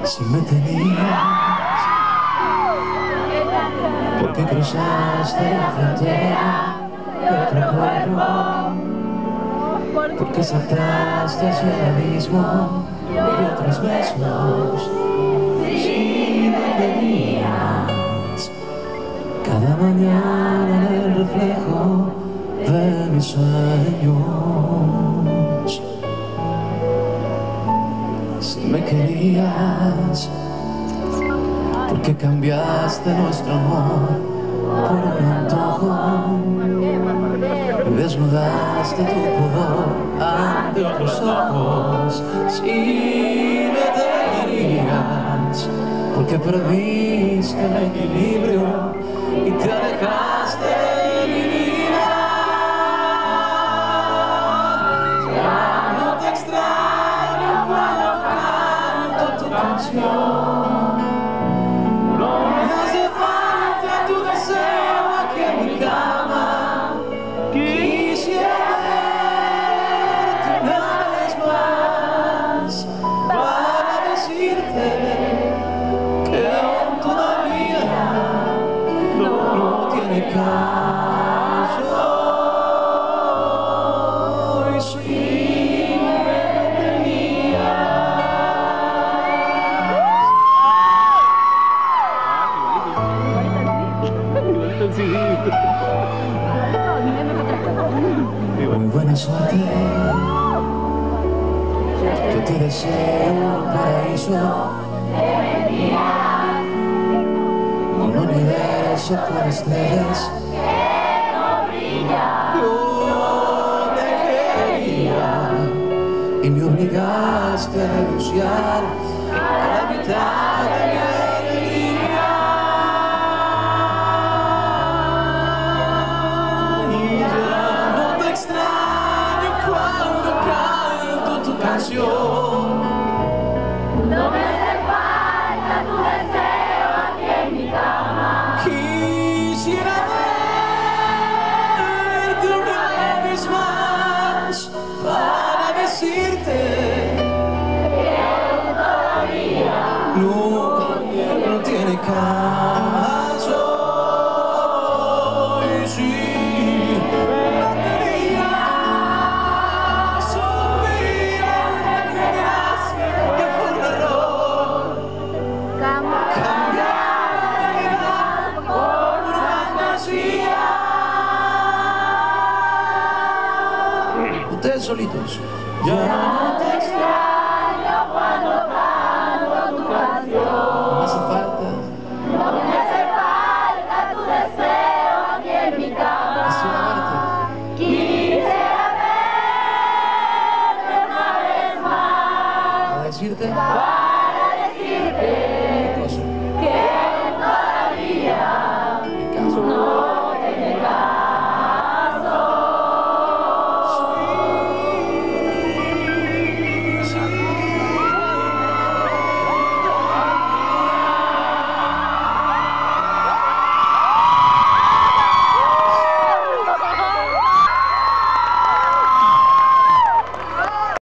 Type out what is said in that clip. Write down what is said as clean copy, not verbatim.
Si me tenías, porque cruzaste la frontera de otro pueblo, porque saltaste hacia el abismo de otros besos. Si me tenías, cada mañana en el reflejo de mis sueños. Si me querías, porque cambiaste nuestro amor por un antojo y desnudaste tu pudor ante otros ojos. Si me querías, porque perdiste el equilibrio y te alejaste de mi vida. Ya no te extraño cuando canto tu canción. No me hace falta tu deseo aquí en mi cama. Quisiera verte una vez más para decirte que aún todavía no tiene caso. Y si me tenías, muy buena suerte. Yo te deseo un paraíso, un universo con estrellas yo te quería y me obligaste a renunciar a la mitad de mi alegría. Y ya no te extraño cuando canto tu canción. No me hace falta tu deseo aquí en mi cama. Quisiera verte una vez más para decirte Que todavía no tiene caso. Y si me tenías, un día me creerás que fue un error cambiar la realidad por fantasía. Ustedes solitos. Ya no te extraño.